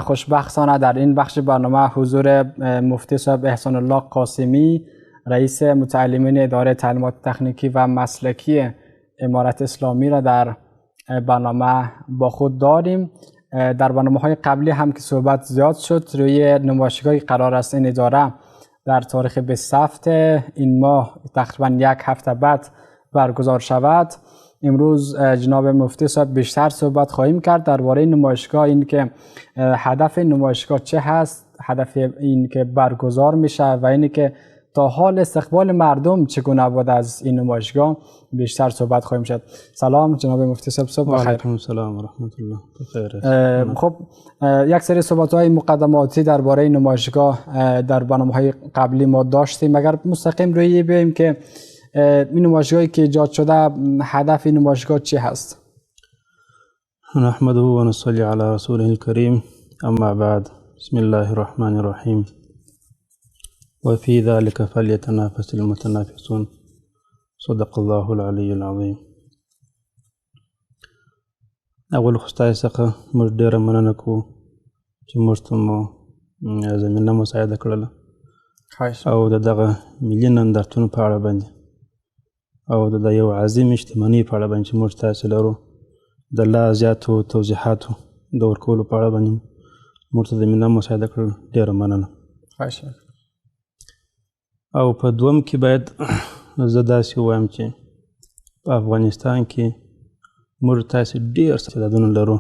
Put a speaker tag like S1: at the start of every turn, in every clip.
S1: خوشبختانه در این بخش برنامه حضور مفتی صاحب احسان الله قاسمی، رئیس متعلمین اداره تعلیمات تکنیکی و مسلکی امارت اسلامی را در برنامه با خود داریم. در برنامه‌های قبلی هم که صحبت زیاد شد روی نمایشگاهی قرار است این اداره در تاریخ 27 این ماه تقریبا یک هفته بعد برگزار شود. امروز جناب مفتی صاحب بیشتر صحبت خواهیم کرد درباره نمایشگاه، این که هدف نمایشگاه چه هست، هدف این که برگزار میشه و این که تا حال استقبال مردم چگونه بود از این نمایشگاه بیشتر صحبت خواهیم شد. سلام جناب مفتی صاحب، صبح بخیر.
S2: علیکم السلام و رحمت الله. بخیر.
S1: خب یک سری صحبت‌های مقدماتی درباره نمایشگاه در برنامه‌های قبلی ما داشتیم، مگر مستقیم روی بیایم که این نمایشگاهی که ایجاد شده هدف این نمایشگاه چی هست؟
S2: نحمده و نصلی علی رسوله الکریم، اما بعد، بسم الله الرحمن الرحیم و فی ذلک فلیتنافس المتنافسون، صدق الله العلی العظیم. اول خو ستاسو څخه موږ ډیره مننه کوو چې موږ ته مو زمینه مساعده کړله او د دغه ملي نندارتونو په اړه باندې او د یو عظیم اجتماعي په اړه باندې چې موږ تاسو لرو د لا زیاتو توضیحاتو د ورکولو په اړه باندې موږ ته زمینه مساعده کړل، ډیره مننه. او په دوم کې باید زه داسې ووایم چې په افغانستان کې موږ تاسې ډېر استعدادونه لرو،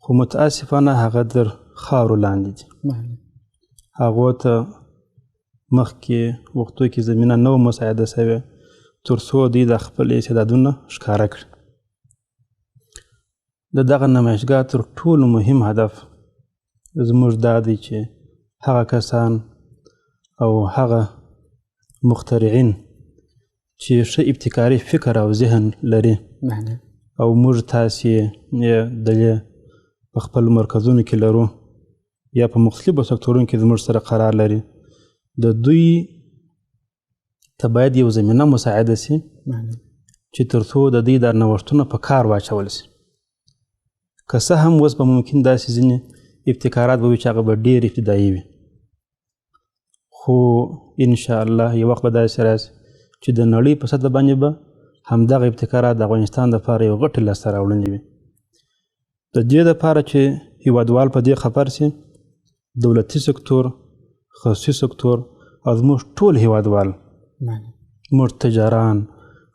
S2: خو متاسفانه هغه در خاورو لاندې دي. هغو ته مخکې وختو کې زمینه نه وه مساعده شوې تر څو دوی د خپل استعدادونه ښکاره کړي. د دغه نمایشګاه تر ټولو مهم هدف زموږ دا دی چې هغه کسان او هغه مخترعین چې ښه ابتکاري فکر او ذهن لري او موږ تاسې دلې په خپل مرکزونو کې لرو یا په مختلفو سکتورونو کې زموږ سره قرار لري، د دوی ته باید یو زمینه مساعده سي چې تر څو د دوی دا نوښتونه په کار واچول سي. که څه هم اوس به ممکن داسې ځینې ابتکارات به وي چې هغه به ډېر ابتدایي وي، خو انشاءالله یو وخت به داسې راسي چې د نړۍ په سطحه باندې به همدغه ابتکارات د افغانستان دپاره یو غټې لاسته راوړنې وي. د دې دپاره چې هیوادوال په دې خبر سي، دولتي سکتور، خصوصي سکتور او زموږ ټول هیوادوال، موږ تجاران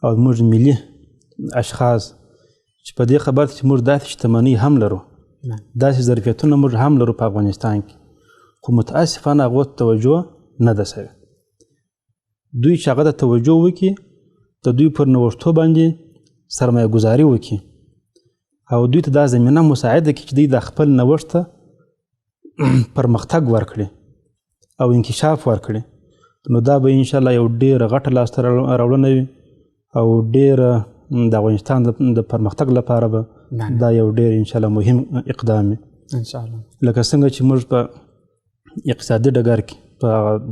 S2: او موږ ملي اشخاص چې په دې خبر چې موږ داسې شتمنۍ هم لرو، داسې ظرفیتونه موږ هم لرو په افغانستان کې، خو متاسفانه هغو ته توجه نه ده شوې. دوی چې هغه ته توجه وکړي، د دوی پر نوښتو باندې سرمایه ګذاري وکړي او دوی ته دا زمینه مساعده کړي چې دوی د خپل نوښت ته پرمختګ ورکړي او انکشاف ورکړي، نو دا به انشاءالله یو ډېره غټه لاسته راوړنه وي او ډېره د افغانستان د پرمختګ لپاره به دا یو ډېر انشاءالله مهم اقدام وي. لکه څنګه چې موږ په اقتصادي ډګر کې په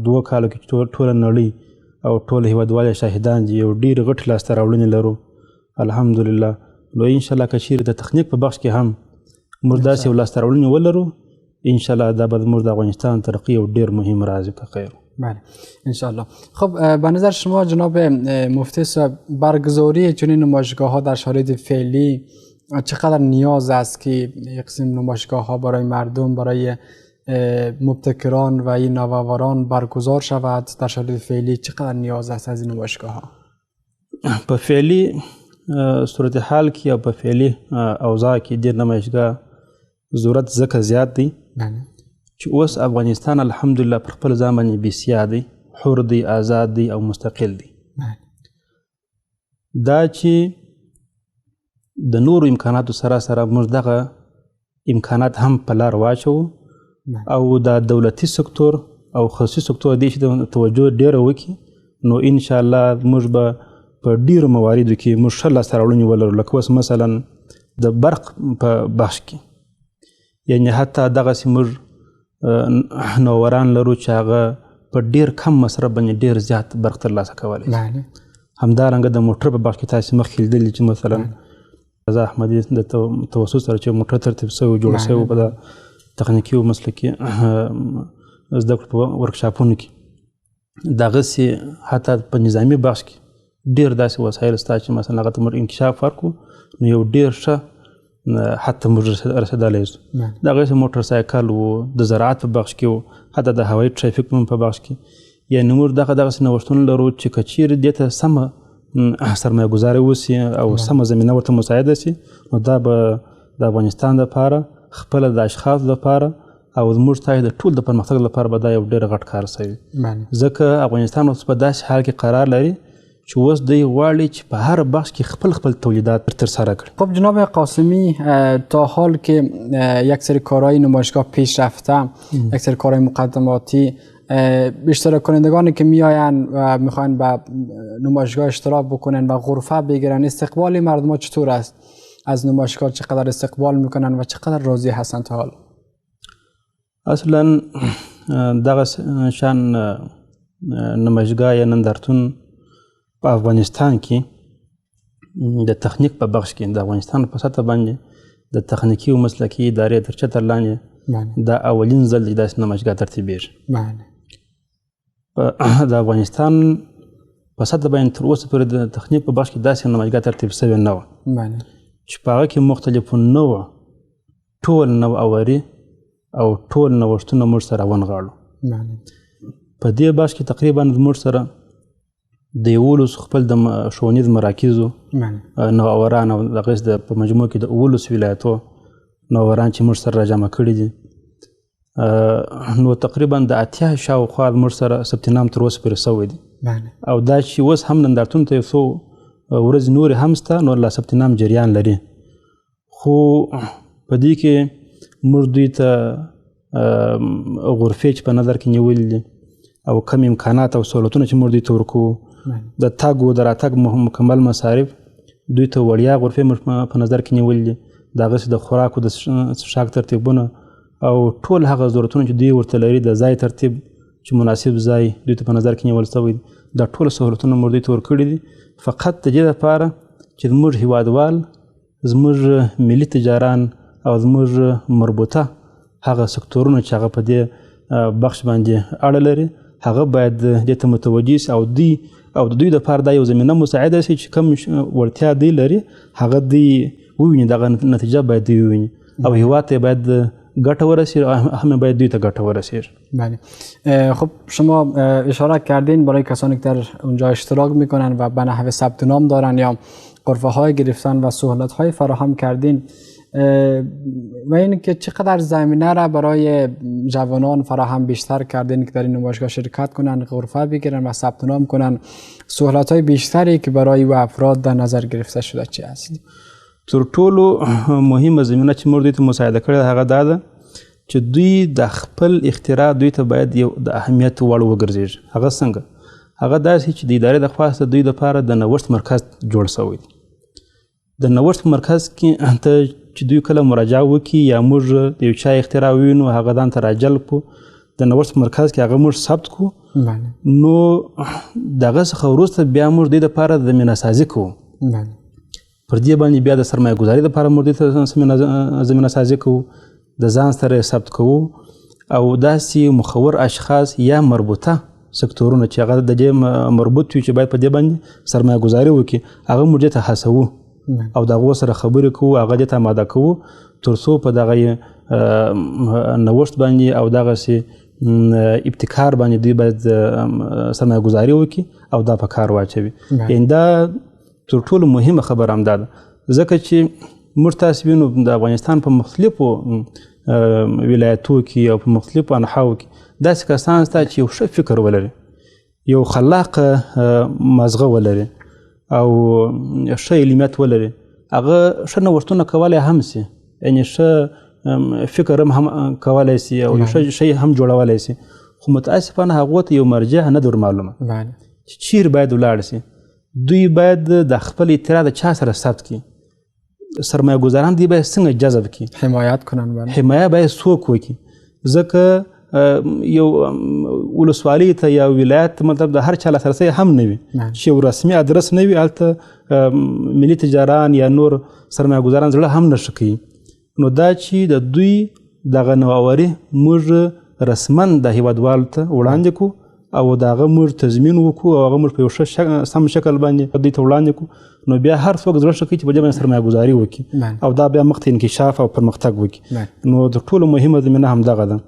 S2: 2 کالو کې ټوله نړۍ او ټول هیوادوال شاهدان دي، یو ډېر غټ لاسته راوړنې لرو الحمدلله. نو انشاءالله که چیرې د تخنیک په بخش کې هم موږ داسې یو لاسته راوړنې ولرو، انشاءالله دا به زموږ د افغانستان ترقی یو ډېر مهم راز وي که خیر.
S1: بله انشاءالله. خب به نظر شما جناب مفتی صاحب برگزاری چنین نمایشگاه ها در شرایط فعلی چقدر نیاز است که یک قسم نمایشگاه ها برای مردم، برای مبتکران و این نوآوران برگزار شود؟ در شرایط فعلی چقدر نیاز است از این نمایشگاه ها؟
S2: په فعلی صورتحال کې او په فعلی اوضاع کې د نمایشګاه ضرورت ځکه زیات دی چې اوس افغانستان الحمدلله پر خپل ځان باندې بسیا دی، حر دی، آزاد دی او مستقل دی. دا چې د نورو امکاناتو سره سره موږ دغه امکانات هم په لار واچوو او د دولتي سکتور او خصوصي سکتور دې چې د توجه ډېره وکړي، نو انشاءالله موږ به په ډېرو مواردو کې موږ ښه لاسته راوړنې ولرو. لکه اوس مثلا د برق په بخش کې، یعنې حتی دغسې موږ نووران لرو چې هغه په ډېر کم مصرف باندې ډېر زیات برق ترلاسه کولی شي. همدارنګه د موټر په بخش کې تاسې مخکې لیدلي چې مثلا رضا احمدي د توسط سره چې موټر ترتیب شوی جوړ شوی په تخنیکي او مسلکي زده کړو په ورکشاپونو کې دغسې حتی په نظامي بخش کې ډېر داسې وسایل شته چې مثلا هغه ته موږ انکشاف ورکړو نو یو ډېر ښه حتی موږ رسېدلی شو دغسې موټر سایکل و د زراعت په بخش کې و حتی د هوایي ټرافیک په بخش کې یعنې موږ دغسې نوښتونه لرو چې که چیرې دې ته سمه سرمایه ګزاري وسي او سمه زمینه ورته مساعده شي نو دا به د افغانستان لپاره خپله د اشخاصو لپاره او زموږ تاسې د ټول د پرمختګ لپاره به دا یو ډېر غټ کار شوي ځکه افغانستان اوس په داسې حال کې قرار لري چې اوس دوی غواړي چې په هر بخش کې خپل تولیدات ترسره کړي.
S1: خب جناب قاسمی تا حال که یک سری کارهای نمایشگاه پیش رفته یک سری کارهای مقدماتی اشتراک کنندگانی که میآیند و میخواین به نمایشگاه اشتراک بکنن و غرفه بگیرن استقبال مردم چطور است؟ از نمایشگاه چقدر استقبال میکنن و چقدر راضی هستند تا حال؟
S2: اصلا دغه شان نمایشگاه یا نندارتون په افغانستان کې د تخنیک په بخش کې د افغانستان په سطح باندې د تخنیکي او مسلکي ادارې تر چتر لاندې دا اولین ځل دی داسې نمایشګاه ترتیبیږي. د افغانستان په سطح باندې تر اوسه پورې د تخنیک په بخش کې داسې نمایشګاه ترتیب شوې نه وه چې په هغه کې مختلفو نوع ټول نوآوري او ټول نوښتونه موږ سره ونغاړو. په دې بخش کې تقریبا موږ سره د 11 خپل د ښوونیز مراکزو نوآوران او دغسې په مجموع کې د 11 ولایتو نوآوران چې موږ سره راجمع کړي دي نو تقریبا د 80 شاوخوا موږ سره ثبت نام تر اوسه پورې شوی دی او دا چې اوس هم نندارتون ته یو څو ورځې نورې هم شته نور لا ثبت نام جریان لري خو په دې کې موږ دوی ته غرفې چې په نظر کې نیولي دي او کم امکانات او سهولتونه چې موږ دوی ته ورکوو د تګ و د راتګ مکمل مصارف دوی ته وړیا غرفې موږ په نظر کې نیولي دي دغسې د خوراک او د څښاک ترتیبونه او ټول هغه ضرورتونه چې دوی ورته لري د ځای ترتیب چې مناسب ځای دوی ته په نظر کې نیول شوی دا ټول سهولتونه موږ دوی ته ورکړي دي فقط د دې لپاره چې زموږ هیوادوال زموږ ملي تجاران او زموږ مربوطه هغه سکتورونه چې هغه په دې بخش باندې اړه لري هغه باید دې ته متوجه شي او د دوی دپاره دا یو زمینه مساعده شي چې کوم وړتیا دوی لري هغه دوی وویني دغه نتیجه باید دوی وویني او هیواد ته باید ګټه ورسید هم باید دوی ته ګټه ورسید.
S1: بله خب شما اشاره کردین برای کسانی که در اونجا اشتراک میکنن و به نحو ثبت نام دارن یا غرفه های گرفتن و سهولت های فراهم کردین و این که چقدر زمینه را برای جوانان فراهم بیشتر کردین که در این نمایشگاه شرکت کنن غرفه بگیرن و ثبت نام کنن سهولت های بیشتری که برای و افراد در نظر گرفته شده چی است؟
S2: تر ټولو مهمه زمینه چې موږ دوی ته مساعده کړې هغه دا ده چې دوی د خپل اختراع دوی ته باید یو د اهمیت وړ وګرځېږي. هغه څنګه؟ هغه داسې چې د ادارې د خوا څخه دوی دپاره د نوښت مرکز جوړ شوی دی. د نوښت مرکز کې ته چې دوی کله مراجعه وکړي یا موږ د یو چا اختراع ووینو هغه ځان ته راجلب کړو د نوښت مرکز کې هغه موږ ثبت کړو نو دغه څخه وروسته بیا موږ دوی دپاره زمینه سازي کوو پر دې باندې بیا د سرمایه ګزاري لپاره موږ دې ته زمینه سازي کوو د ځان سره ثبت کوو او داسې مخور اشخاص یا مربوطه سکتورونه چې هغه د دې مربوط وي چې باید په دې باندې سرمایه ګزاري وکړي هغه موږ دې ته هڅوو او د هغو سره خبرې کوو هغه دې ته آماده کوو تر څو په دغه نوښت باندې او دغسې ابتکار باندې دوی باید سرمایه ګزاري وکړي او دا په کار واچوي. یعنې دا تر ټولو مهمه خبره همدا ده ځکه چې موږ تاسې وینو د افغانستان په مختلفو ولایتو کې او په مختلفو انحاو کې داسې کسان شته چې یو ښه فکر ولري یو خلاقه مازغه ولري او ښه علمیت ولري هغه ښه نوښتونه کولی هم شي یعنې ښه فکر هم کولی شي او یو ښه شی هم جوړولی شي خو متاسفانه هغو ته یو مرجع نه در معلومه چې چیرې باید ولاړ شي دوی باید د خپل اطلاع د چا سره ثبت کړي سرمایه ګزاران دوی باید څنګه جذب کړي
S1: حمایت کنن
S2: حمایه باید څوک وکړي ځکه یو ولسوالۍ ته یا ولایت مطلب د هر چا لاسرسی هم نه وي چې یو رسمي ادرس نه وي هلته ملي تجاران یا نور سرمایه ګزاران زړه هم نه ښه کوي نو دا چې د دوی دغه نوآوري موږ رسما د هیوادوالو ته وړاندې کړو او د هغه موږ تضمین وکړو او هغه موږ په یو ښه سم شکل باندې دوی ته وړاندې کړو نو بیا هر څوک زړه ښه کوي چې په دې باندې سرمایه ګزاري وکړي او دا بیا مخته انکشاف او پرمختګ وکړي نو د ټولو مهمه زمینه همدغه ده.